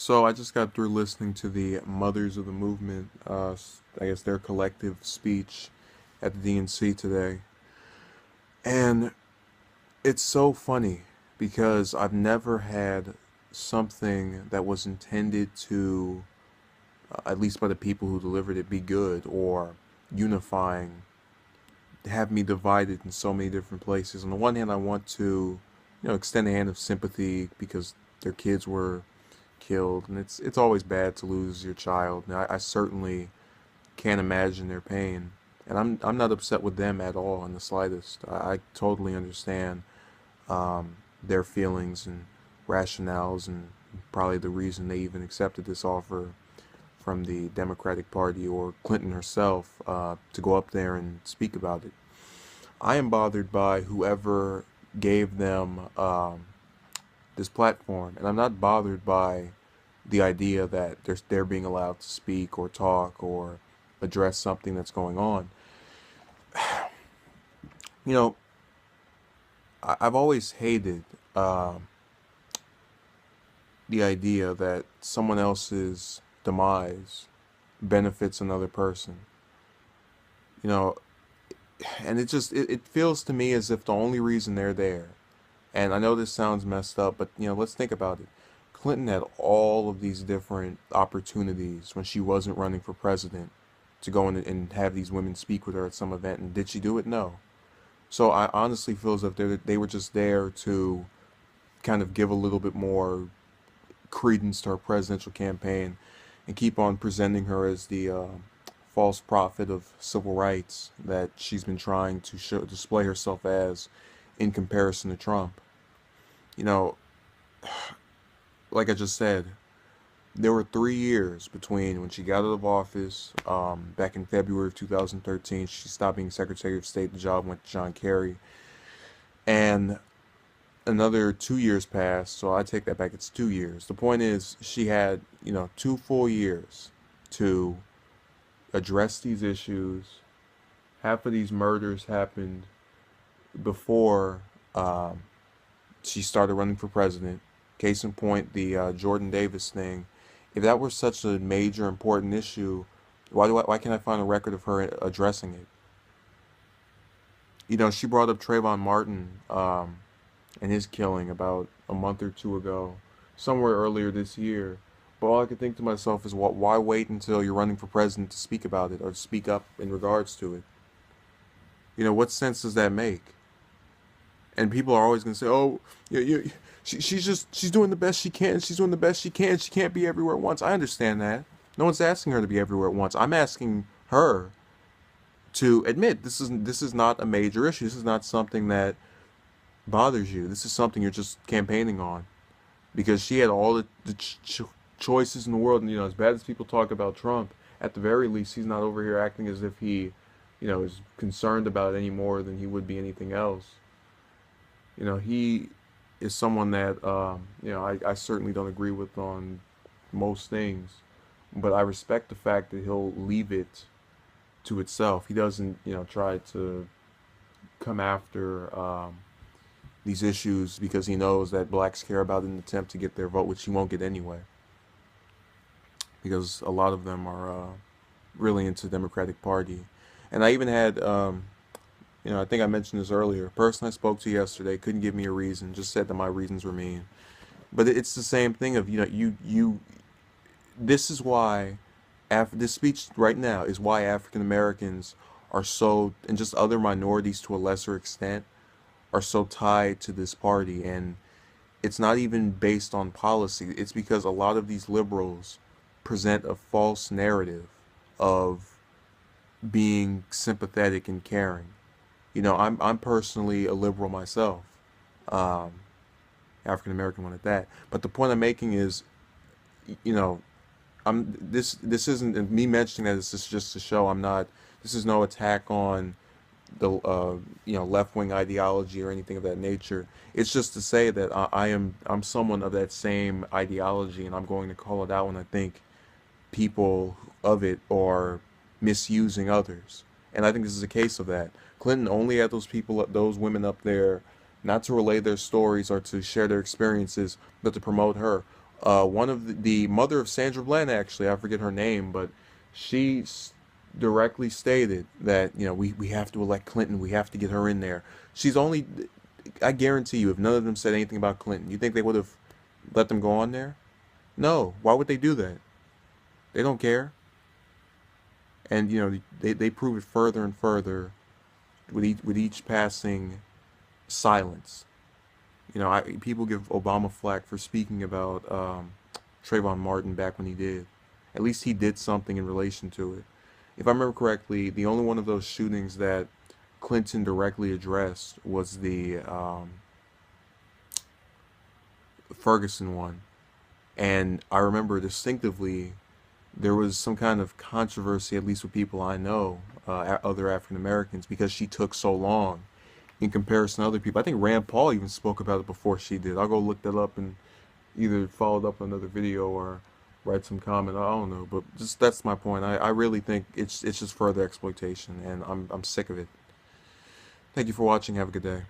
So I just got through listening to the Mothers of the Movement, I guess their collective speech at the DNC today. And it's so funny because I've never had something that was intended to, at least by the people who delivered it, be good or unifying, have me divided in so many different places. On the one hand, I want to, extend a hand of sympathy because their kids were killed, and it's always bad to lose your child. And I certainly can't imagine their pain, and I'm not upset with them at all in the slightest. I totally understand their feelings and rationales, and probably the reason they even accepted this offer from the Democratic Party or Clinton herself to go up there and speak about it. I am bothered by whoever gave them this platform, and I'm not bothered by the idea that they're being allowed to speak or talk or address something that's going on. You know, I've always hated the idea that someone else's demise benefits another person. You know, and it feels to me as if the only reason they're there, and I know this sounds messed up, but let's think about it. Clinton had all of these different opportunities when she wasn't running for president to go in and have these women speak with her at some event, and did she do it? No. So I honestly feel as if they were just there to kind of give a little bit more credence to her presidential campaign and keep on presenting her as the false prophet of civil rights that she's been trying to display herself as in comparison to Trump. You know, like I just said, there were 3 years between when she got out of office back in February of 2013. She stopped being Secretary of State. The job went to John Kerry. And another 2 years passed, so I take that back. It's 2 years. The point is, she had, 2 full years to address these issues. Half of these murders happened before she started running for president. Case in point, the Jordan Davis thing. If that were such a major, important issue, why can't I find a record of her addressing it? She brought up Trayvon Martin and his killing about a month or two ago, somewhere earlier this year. But all I could think to myself is, why wait until you're running for president to speak about it or to speak up in regards to it? What sense does that make? And people are always going to say, "Oh, she's doing the best she can. She's doing the best she can. She can't be everywhere at once." I understand that. No one's asking her to be everywhere at once. I'm asking her to admit this is not a major issue. This is not something that bothers you. This is something you're just campaigning on, because she had all the choices in the world. And as bad as people talk about Trump, at the very least, he's not over here acting as if he, is concerned about it any more than he would be anything else. He is someone that, I certainly don't agree with on most things, but I respect the fact that he'll leave it to itself. He doesn't, try to come after these issues because he knows that blacks care about it in an attempt to get their vote, which he won't get anyway, because a lot of them are really into the Democratic Party. And I even had, I think I mentioned this earlier. A person I spoke to yesterday couldn't give me a reason, just said that my reasons were mean. But it's the same thing of, this is why, this speech right now is why African Americans are so, and just other minorities to a lesser extent, are so tied to this party. And it's not even based on policy. It's because a lot of these liberals present a false narrative of being sympathetic and caring. I'm personally a liberal myself, African American one at that. But the point I'm making is, you know, this isn't me mentioning that. This is just to show I'm not. This is no attack on the left wing ideology or anything of that nature. It's just to say that I'm someone of that same ideology, and I'm going to call it out when I think people of it are misusing others. And I think this is a case of that. Clinton only had those women up there, not to relay their stories or to share their experiences, but to promote her. One of the mother of Sandra Bland, actually, I forget her name, but she directly stated that, we have to elect Clinton. We have to get her in there. She's only, I guarantee you, if none of them said anything about Clinton, you think they would have let them go on there? No. Why would they do that? They don't care. And they prove it further and further with each passing silence. People give Obama flack for speaking about Trayvon Martin back when he did. At least he did something in relation to it. If I remember correctly, the only one of those shootings that Clinton directly addressed was the Ferguson one. And I remember distinctively there was some kind of controversy, at least with people I know, other African Americans, because she took so long in comparison to other people. I think Rand Paul even spoke about it before she did. I'll go look that up and either follow up another video or write some comment. I don't know, but just that's my point. I really think it's just further exploitation, and I'm sick of it. Thank you for watching. Have a good day.